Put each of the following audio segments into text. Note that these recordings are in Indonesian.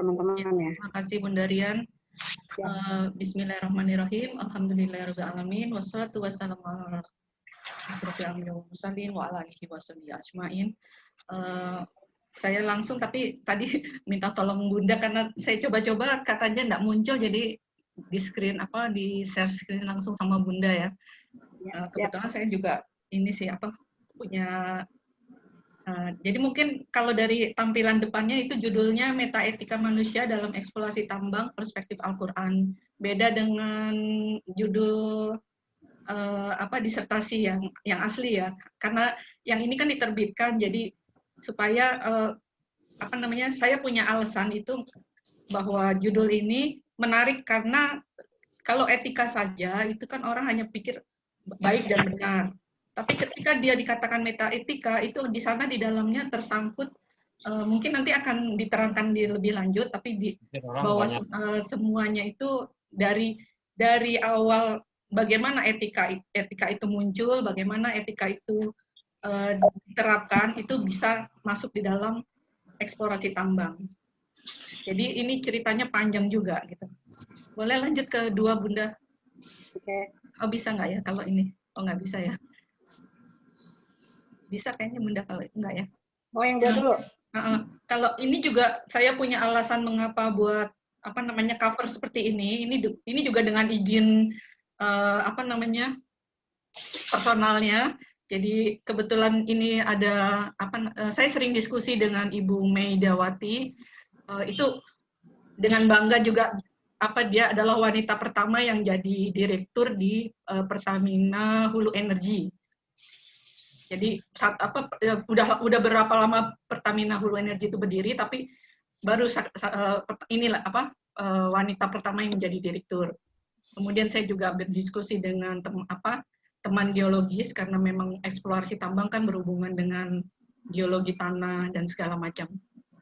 teman-teman ya. Terima kasih Bunda Rian. Ya. Bismillahirrahmanirrahim. Alhamdulillahirrahmanirrahim. Wassalatu wassalamu ala asyrofil anbiya'i wal mursalin wa ala alihi washabihi ajmain. Saya langsung, tapi tadi minta tolong Bunda karena saya coba-coba katanya enggak muncul, jadi di screen di share screen langsung sama Bunda ya. Kebetulan saya juga ini sih punya jadi mungkin kalau dari tampilan depannya itu judulnya Metaetika Manusia dalam Eksplorasi Tambang Perspektif Al-Quran. Beda dengan judul disertasi yang asli ya. Karena yang ini kan diterbitkan, jadi supaya saya punya alasan itu bahwa judul ini menarik karena kalau etika saja itu kan orang hanya pikir baik dan benar. Tapi ketika dia dikatakan metaetika, itu di sana di dalamnya tersangkut, mungkin nanti akan diterangkan lebih lanjut, tapi bahwa semuanya itu dari awal bagaimana etika itu muncul, bagaimana etika itu diterapkan, itu bisa masuk di dalam eksplorasi tambang. Jadi ini ceritanya panjang juga gitu. Boleh lanjut ke 2 Bunda? Oke. Oh bisa nggak ya kalau ini? Oh nggak bisa ya? Bisa kayaknya Bunda, kalau enggak ya. Oh yang 2 dulu. Kalau ini juga saya punya alasan mengapa buat cover seperti ini. Ini juga dengan izin personalnya. Jadi kebetulan ini ada saya sering diskusi dengan Ibu Meidawati. Itu dengan bangga juga dia adalah wanita pertama yang jadi direktur di Pertamina Hulu Energi. Jadi udah berapa lama Pertamina Hulu Energi itu berdiri, tapi baru inilah wanita pertama yang menjadi direktur. Kemudian saya juga berdiskusi dengan teman geologis karena memang eksplorasi tambang kan berhubungan dengan geologi tanah dan segala macam.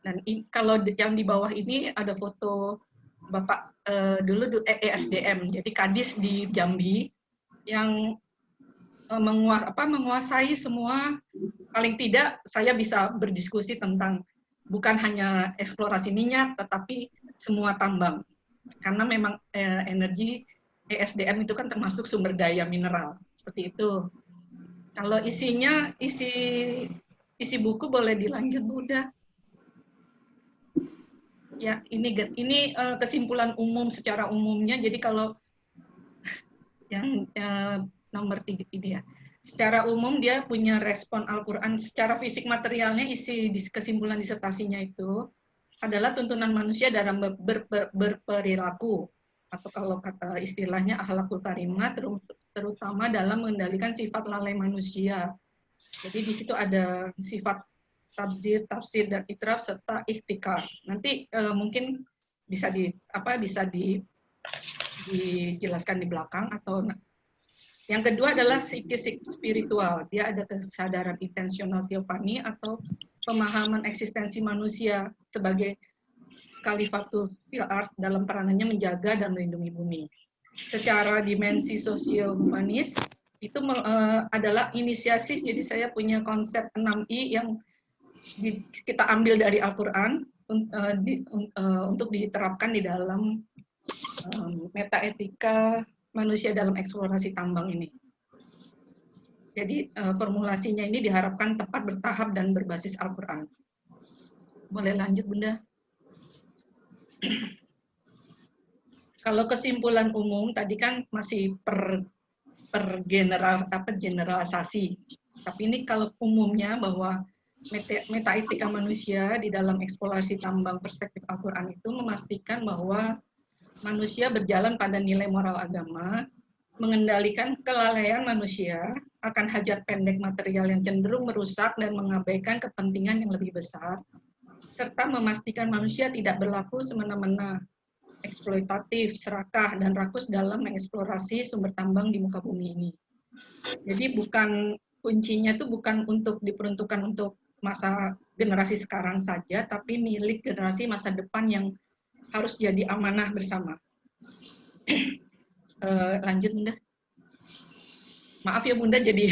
Dan kalau yang di bawah ini ada foto Bapak dulu ESDM, jadi Kadis di Jambi yang menguasai semua, paling tidak saya bisa berdiskusi tentang bukan hanya eksplorasi minyak, tetapi semua tambang. Karena memang energi ESDM itu kan termasuk sumber daya mineral, seperti itu. Kalau isi buku boleh dilanjut Bunda. Ya, ini kesimpulan umum secara umumnya. Jadi kalau yang nomor 3 ini ya. Secara umum dia punya respon Al-Quran secara fisik materialnya, isi kesimpulan disertasinya itu adalah tuntunan manusia dalam berperilaku, atau kalau kata istilahnya akhlakul karimah, terutama dalam mengendalikan sifat lalai manusia. Jadi di situ ada sifat tafsir dan itraf serta ikhtikar. Nanti mungkin bisa dijelaskan di belakang. Atau yang kedua adalah psikis spiritual. Dia ada kesadaran intensional teofani atau pemahaman eksistensi manusia sebagai khalifatul fil ard dalam peranannya menjaga dan melindungi bumi. Secara dimensi sosio-humanis itu adalah inisiasi. Jadi saya punya konsep 6I yang kita ambil dari Al-Quran untuk diterapkan di dalam metaetika manusia dalam eksplorasi tambang ini. Jadi formulasinya ini diharapkan tepat, bertahap, dan berbasis Al-Quran. Boleh lanjut Bunda? Kalau kesimpulan umum tadi kan masih generalisasi. Tapi ini kalau umumnya bahwa metaetika manusia di dalam eksplorasi tambang perspektif Al-Quran itu memastikan bahwa manusia berjalan pada nilai moral agama, mengendalikan kelalaian manusia akan hajat pendek material yang cenderung merusak dan mengabaikan kepentingan yang lebih besar, serta memastikan manusia tidak berlaku semena-mena, eksploitatif, serakah, dan rakus dalam mengeksplorasi sumber tambang di muka bumi ini. Jadi kuncinya itu bukan diperuntukkan untuk masa generasi sekarang saja, tapi milik generasi masa depan yang harus jadi amanah bersama. Lanjut Bunda. Maaf ya Bunda, jadi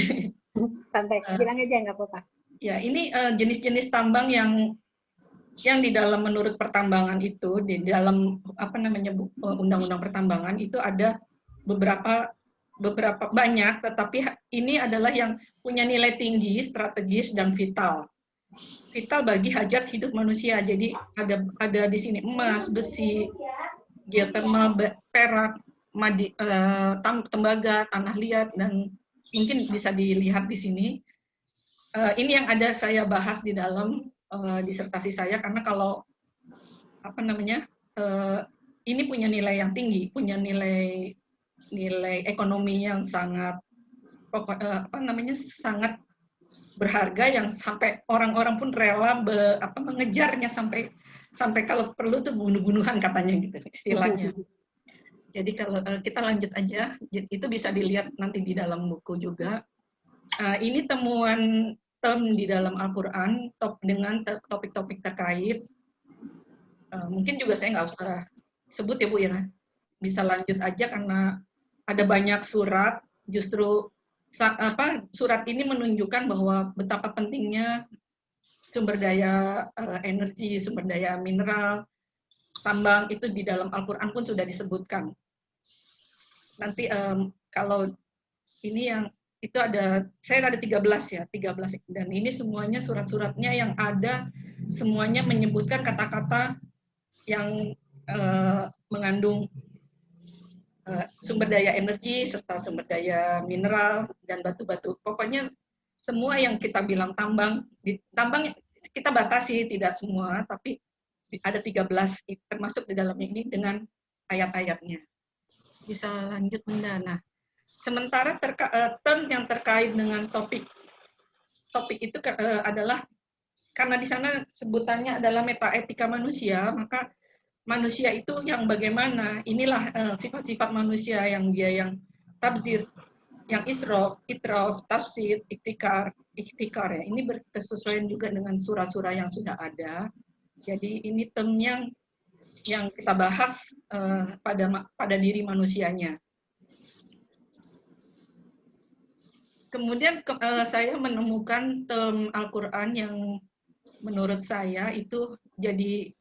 santai, bilang aja nggak apa-apa. Ya, ini jenis-jenis tambang yang yang di dalam menurut pertambangan itu, di dalam apa namanya undang-undang pertambangan itu ada beberapa banyak, tetapi ini adalah yang punya nilai tinggi, strategis dan vital. Vital bagi hajat hidup manusia. Jadi ada di sini emas, besi, geotermal, perak, tembaga, tanah liat, dan mungkin bisa dilihat di sini. Ini yang ada saya bahas di dalam disertasi saya, karena kalau apa namanya ini punya nilai yang tinggi, punya nilai ekonomi yang sangat apa namanya sangat berharga, yang sampai orang-orang pun rela mengejarnya sampai kalau perlu tuh bunuh-bunuhan katanya gitu istilahnya. Jadi kalau kita lanjut aja, itu bisa dilihat nanti di dalam buku juga. Ini temuan term di dalam Al-Quran dengan topik-topik terkait. Mungkin juga saya nggak usah sebut ya Bu ya, bisa lanjut aja karena ada banyak surat. Justru surat ini menunjukkan bahwa betapa pentingnya sumber daya energi, sumber daya mineral, tambang itu di dalam Al-Quran pun sudah disebutkan. Nanti kalau ini yang itu saya ada 13 ya, 13, dan ini semuanya surat-suratnya yang ada semuanya menyebutkan kata-kata yang mengandung sumber daya energi serta sumber daya mineral dan batu-batu. Pokoknya semua yang kita bilang tambang kita batasi tidak semua, tapi ada 13 termasuk di dalam ini dengan ayat-ayatnya. Bisa lanjut Bunda. Nah, sementara term yang terkait dengan topik itu adalah karena di sana sebutannya adalah metaetika manusia, maka manusia itu yang bagaimana, inilah sifat-sifat manusia yang dia yang tabzir, yang isrof, itrof, tafsir, ikhtikar ya. Ini berkesesuaian juga dengan surah-surah yang sudah ada. Jadi ini term yang kita bahas pada diri manusianya. Kemudian saya menemukan term Al-Quran yang menurut saya itu jadi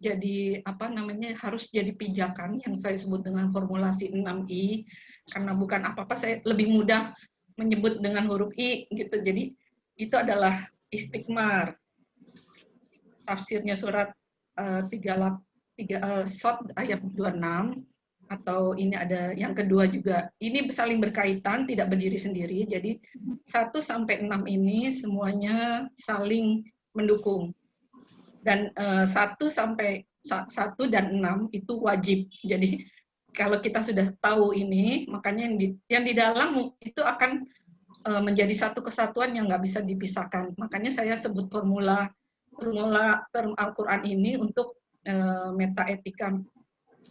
apa namanya harus jadi pijakan yang saya sebut dengan formulasi 6I, karena bukan apa-apa saya lebih mudah menyebut dengan huruf I gitu. Jadi itu adalah istiqmar. Tafsirnya surat 38 Sot ayat 26, atau ini ada yang kedua juga. Ini saling berkaitan, tidak berdiri sendiri. Jadi 1 sampai 6 ini semuanya saling mendukung. Dan 1 sampai 1 dan 6 itu wajib. Jadi kalau kita sudah tahu ini, makanya yang di dalam itu akan menjadi satu kesatuan yang nggak bisa dipisahkan. Makanya saya sebut formula term Al-Quran ini untuk metaetika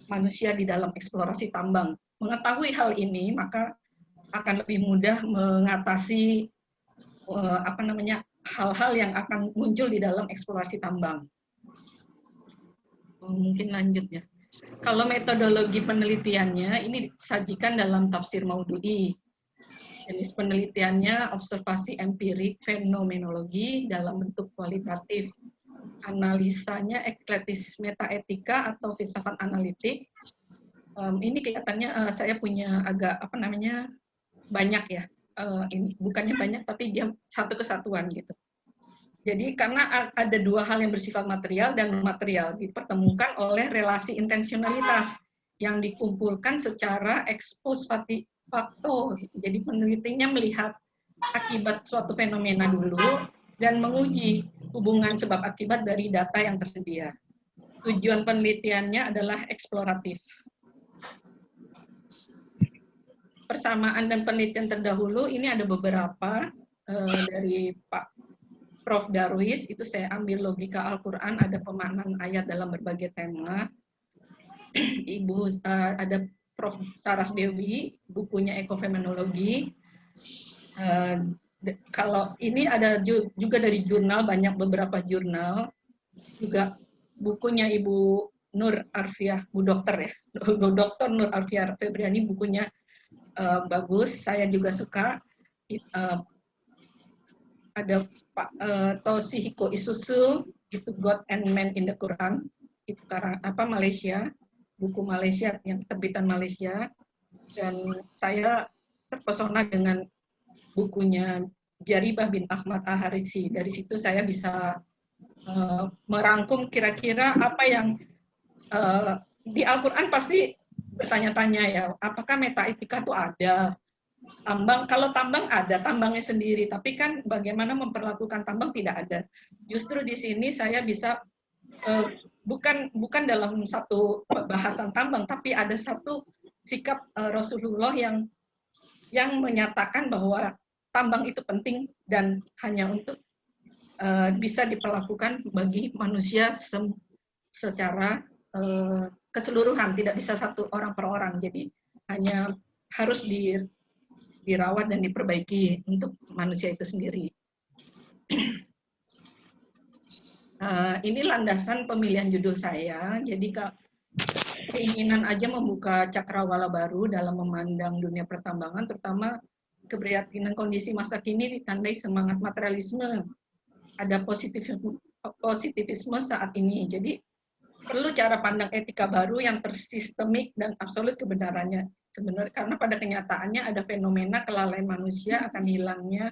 manusia di dalam eksplorasi tambang. Mengetahui hal ini, maka akan lebih mudah mengatasi hal-hal yang akan muncul di dalam eksplorasi tambang. Mungkin lanjut ya. Kalau metodologi penelitiannya ini disajikan dalam tafsir Maududi. Jenis penelitiannya observasi empirik, fenomenologi dalam bentuk kualitatif. Analisanya ekletis metaetika atau filsafat analitik. Ini kelihatannya saya punya agak banyak ya. Ini bukannya banyak tapi dia satu kesatuan gitu. Jadi karena ada dua hal yang bersifat material dan material dipertemukan oleh relasi intensionalitas yang dikumpulkan secara ex post facto. Jadi penelitinya melihat akibat suatu fenomena dulu dan menguji hubungan sebab akibat dari data yang tersedia. Tujuan penelitiannya adalah eksploratif. Persamaan dan penelitian terdahulu ini ada beberapa dari Pak Prof. Darwis, itu saya ambil logika Al-Quran, ada pemaknaan ayat dalam berbagai tema. Ibu ada Prof. Saras Dewi, bukunya Ekofeminologi. Kalau ini ada juga dari jurnal, banyak beberapa jurnal. Juga bukunya Ibu Nur Arfiah, Bu Dokter ya, Bu Dokter Nur Arfiah Febriani, bukunya bagus, saya juga suka. ada Pak Toshihiko Isuzu, itu God and Man in the Quran, itu Malaysia, buku Malaysia yang terbitan Malaysia, dan saya terpesona dengan bukunya Jaribah bin Ahmad Al-Harisi. Dari situ saya bisa merangkum kira-kira apa yang di Al-Quran pasti bertanya-tanya ya, apakah metaetika itu ada? Tambang, kalau tambang ada, tambangnya sendiri, tapi kan bagaimana memperlakukan tambang tidak ada. Justru di sini saya bisa bukan dalam satu bahasan tambang, tapi ada satu sikap Rasulullah yang menyatakan bahwa tambang itu penting dan hanya untuk bisa diperlakukan bagi manusia secara keseluruhan, tidak bisa satu orang per orang. Jadi hanya harus dirawat dan diperbaiki untuk manusia itu sendiri. Ini landasan pemilihan judul saya. Jadi keinginan aja membuka cakrawala baru dalam memandang dunia pertambangan, terutama keprihatinan kondisi masa kini ditandai semangat materialisme. Ada positivisme saat ini. Jadi perlu cara pandang etika baru yang tersistemik dan absolut kebenarannya. Sebenarnya karena pada kenyataannya ada fenomena kelalaian manusia akan hilangnya,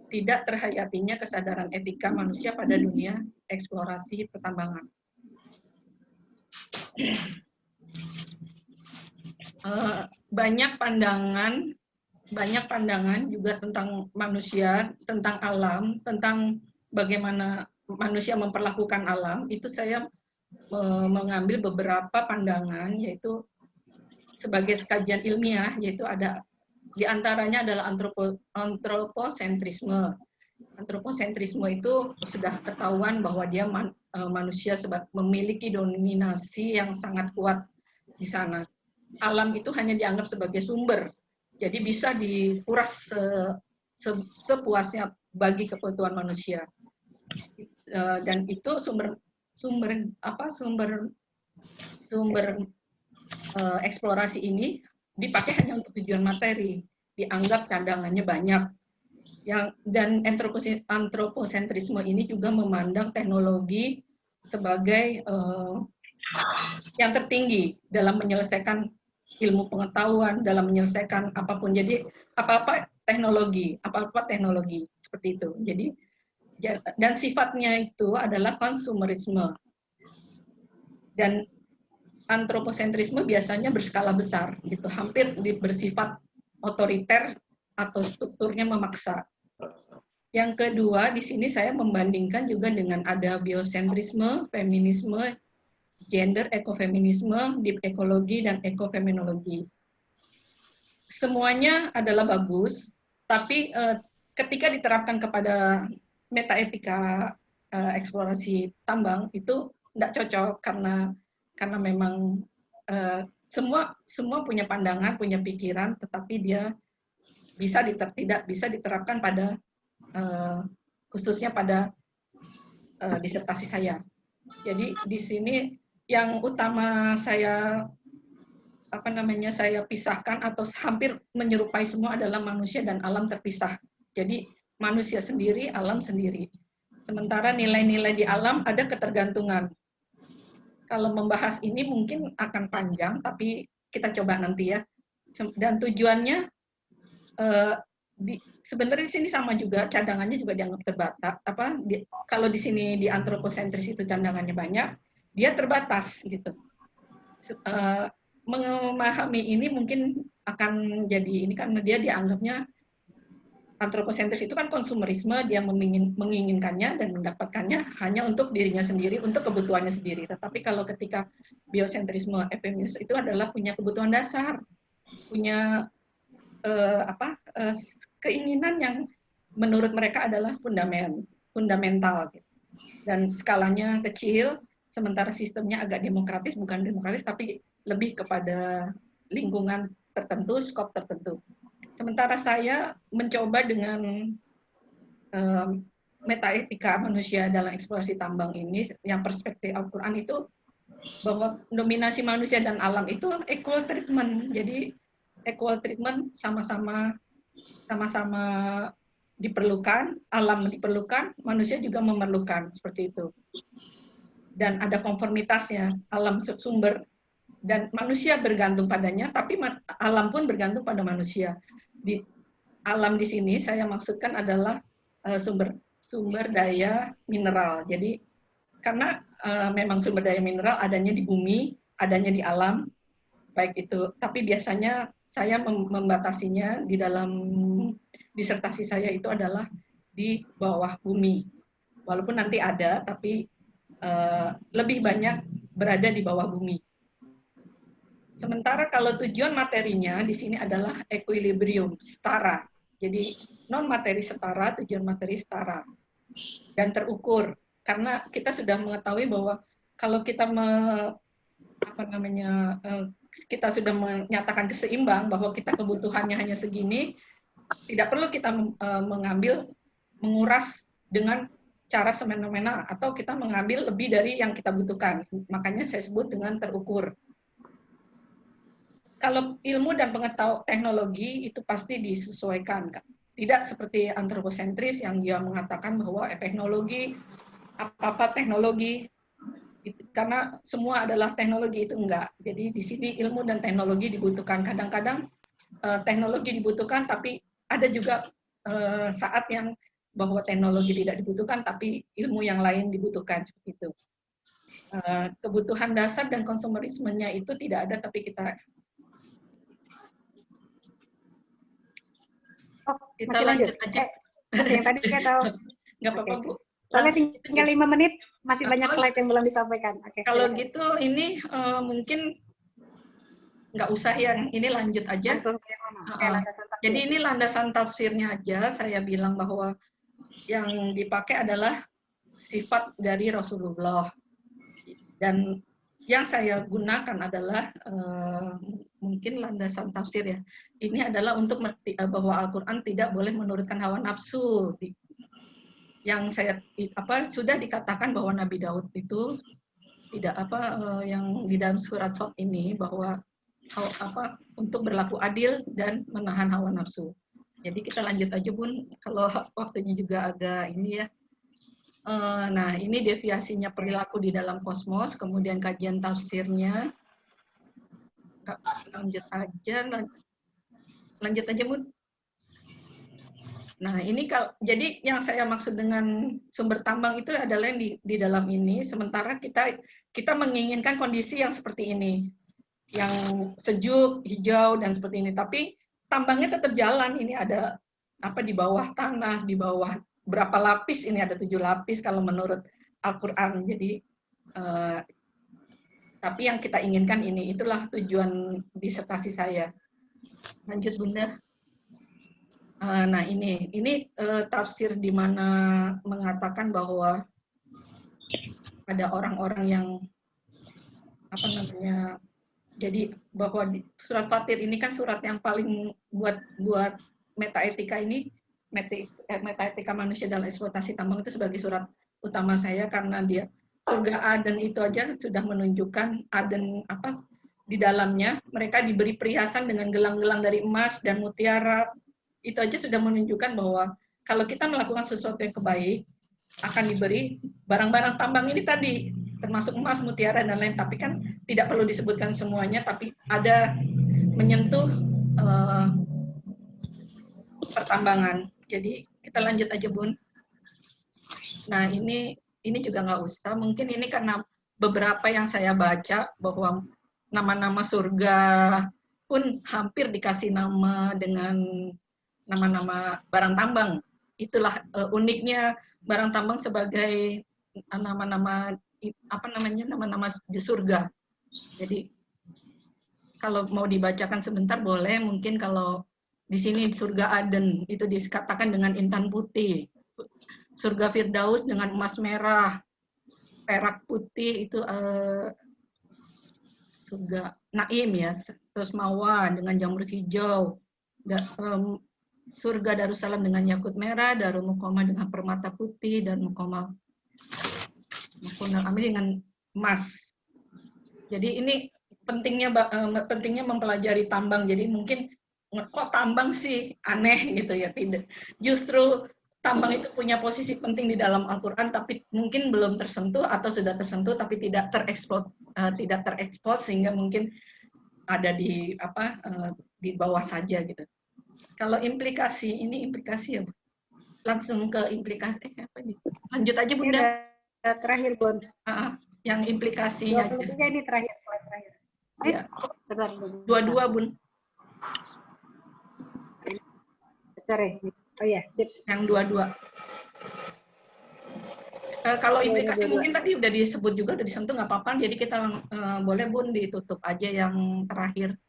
tidak terhayatinya kesadaran etika manusia pada dunia eksplorasi pertambangan. Banyak pandangan juga tentang manusia, tentang alam, tentang bagaimana manusia memperlakukan alam. Itu saya mengambil beberapa pandangan, yaitu sebagai kajian ilmiah, yaitu ada diantaranya adalah antroposentrisme. Antroposentrisme itu sudah ketahuan bahwa dia manusia memiliki dominasi yang sangat kuat di sana. Alam itu hanya dianggap sebagai sumber, jadi bisa dikuras sepuasnya bagi kebutuhan manusia. Dan itu sumber eksplorasi ini dipakai hanya untuk tujuan materi, dianggap cadangannya banyak. Dan antroposentrisme ini juga memandang teknologi sebagai yang tertinggi dalam menyelesaikan ilmu pengetahuan, dalam menyelesaikan apapun. Jadi apa-apa teknologi seperti itu. Jadi dan sifatnya itu adalah konsumerisme. Dan antroposentrisme biasanya berskala besar, gitu, hampir bersifat otoriter atau strukturnya memaksa. Yang kedua, di sini saya membandingkan juga dengan ada biosentrisme, feminisme, gender ekofeminisme, deep ekologi, dan ekofeminologi. Semuanya adalah bagus, tapi ketika diterapkan kepada metaetika eksplorasi tambang itu tidak cocok karena memang semua punya pandangan, punya pikiran, tetapi dia tidak bisa diterapkan pada khususnya pada disertasi saya. Jadi di sini yang utama saya saya pisahkan atau hampir menyerupai semua adalah manusia dan alam terpisah. Jadi manusia sendiri, alam sendiri. Sementara nilai-nilai di alam ada ketergantungan. Kalau membahas ini mungkin akan panjang, tapi kita coba nanti ya. Dan tujuannya sebenarnya di sini sama juga, cadangannya juga dianggap terbatas. Kalau di sini di antroposentris itu cadangannya banyak, dia terbatas gitu. Memahami ini mungkin akan jadi ini karena dia dianggapnya antroposentris itu kan konsumerisme, dia menginginkannya dan mendapatkannya hanya untuk dirinya sendiri, untuk kebutuhannya sendiri. Tetapi kalau ketika biosentrisme, feminis itu adalah punya kebutuhan dasar, punya keinginan yang menurut mereka adalah fundamental gitu. Dan skalanya kecil, sementara sistemnya agak demokratis, bukan demokratis tapi lebih kepada lingkungan tertentu, skop tertentu. Sementara saya mencoba dengan metaetika manusia dalam eksplorasi tambang ini, yang perspektif Al-Quran itu bahwa dominasi manusia dan alam itu equal treatment. Jadi equal treatment sama-sama diperlukan, alam diperlukan, manusia juga memerlukan, seperti itu. Dan ada konformitasnya, alam sumber dan manusia bergantung padanya, tapi alam pun bergantung pada manusia. Di alam di sini saya maksudkan adalah sumber daya mineral. Jadi karena memang sumber daya mineral adanya di bumi, adanya di alam, baik itu. Tapi biasanya saya membatasinya di dalam disertasi saya itu adalah di bawah bumi. Walaupun nanti ada, tapi lebih banyak berada di bawah bumi. Sementara kalau tujuan materinya di sini adalah equilibrium, setara. Jadi non materi setara, tujuan materi setara dan terukur. Karena kita sudah mengetahui bahwa kalau kita kita sudah menyatakan keseimbang bahwa kita kebutuhannya hanya segini, tidak perlu kita menguras dengan cara semena-mena atau kita mengambil lebih dari yang kita butuhkan. Makanya saya sebut dengan terukur. Kalau ilmu dan pengetahuan teknologi itu pasti disesuaikan, tidak seperti antroposentris yang dia mengatakan bahwa teknologi apa-apa teknologi, karena semua adalah teknologi, itu enggak. Jadi di sini ilmu dan teknologi dibutuhkan. Kadang-kadang teknologi dibutuhkan, tapi ada juga saat yang bahwa teknologi tidak dibutuhkan, tapi ilmu yang lain dibutuhkan, seperti itu. Kebutuhan dasar dan konsumerismenya itu tidak ada, tapi kita lanjut aja. Yang tadi saya tahu. Nggak apa-apa, Bu. Soalnya tinggal 5 menit, masih banyak slide yang belum disampaikan. Kalau gitu, ini mungkin nggak usah yang ini, lanjut aja. Jadi ini landasan tafsirnya aja. Saya bilang bahwa yang dipakai adalah sifat dari Rasulullah. Dan yang saya gunakan adalah mungkin landasan tafsir ya. Ini adalah untuk bahwa Al-Quran tidak boleh menurutkan hawa nafsu. Yang saya sudah dikatakan bahwa Nabi Daud itu tidak yang di dalam surat Shad ini bahwa untuk berlaku adil dan menahan hawa nafsu. Jadi kita lanjut aja, Bun, kalau waktunya juga agak ini ya. Nah, ini deviasinya perilaku di dalam kosmos, kemudian kajian tafsirnya. Lanjut aja, Bun. Nah, ini jadi yang saya maksud dengan sumber tambang itu adalah yang di dalam ini, sementara kita menginginkan kondisi yang seperti ini, yang sejuk, hijau, dan seperti ini. Tapi tambangnya tetap jalan, ini ada di bawah tanah, di bawah berapa lapis, ini ada 7 lapis kalau menurut Al-Quran. Jadi, tapi yang kita inginkan ini, itulah tujuan disertasi saya. Lanjut, Bunda. Nah, ini tafsir di mana mengatakan bahwa ada orang-orang yang jadi bahwa surat Fatir ini kan surat yang paling buat metaetika ini, metaetika manusia dalam eksploitasi tambang itu sebagai surat utama saya, karena dia surga Aden itu aja sudah menunjukkan Aden di dalamnya mereka diberi perhiasan dengan gelang-gelang dari emas dan mutiara. Itu aja sudah menunjukkan bahwa kalau kita melakukan sesuatu yang baik akan diberi barang-barang tambang ini tadi, termasuk emas, mutiara, dan lain. Tapi kan tidak perlu disebutkan semuanya, tapi ada menyentuh pertambangan. Jadi kita lanjut aja, Bun. Nah, ini juga nggak usah. Mungkin ini karena beberapa yang saya baca bahwa nama-nama surga pun hampir dikasih nama dengan nama-nama barang tambang. Itulah uniknya barang tambang sebagai nama-nama nama-nama di surga. Jadi kalau mau dibacakan sebentar boleh, mungkin kalau di sini surga Aden itu dikatakan dengan intan putih. Surga Firdaus dengan emas merah, perak putih itu surga Naim ya, terus Mawa dengan jamur hijau, surga Darussalam dengan yakut merah, Darul Muqamah dengan permata putih, dan Muqamal Amin dengan emas. Jadi ini pentingnya mempelajari tambang. Jadi mungkin kok tambang sih aneh gitu ya, tidak. Justru tambang itu punya posisi penting di dalam Al-Quran, tapi mungkin belum tersentuh atau sudah tersentuh tapi tidak terekspos sehingga mungkin ada di di bawah saja gitu. Kalau implikasi ya, Bu. Langsung ke implikasi apa ini? Lanjut aja Bunda. Ini terakhir Bun. Yang implikasinya 23 aja. Ini terakhir, slide terakhir. Ya. Sebentar. Dua-dua Bun. Sorry. Oh iya, sip. Yang dua-dua. Kalau implikasi mungkin tadi udah disebut juga, udah disentuh nggak apa-apa. Jadi kita boleh Bun ditutup aja yang terakhir.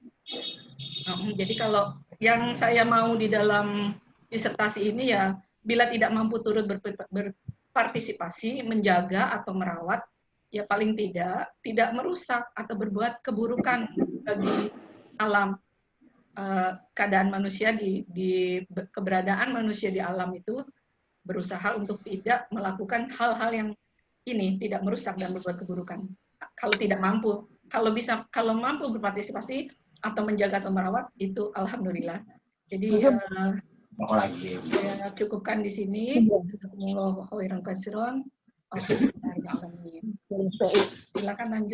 Jadi kalau yang saya mau di dalam disertasi ini ya, bila tidak mampu turut berpartisipasi, menjaga atau merawat, ya paling tidak merusak atau berbuat keburukan bagi alam. Keadaan manusia di keberadaan manusia di alam itu berusaha untuk tidak melakukan hal-hal yang ini tidak merusak dan berbuat keburukan. Kalau tidak mampu, kalau mampu berpartisipasi atau menjaga atau merawat itu alhamdulillah. Jadi saya cukupkan di sini. Jazakumullahu khairan katsiran. Silakan lanjut.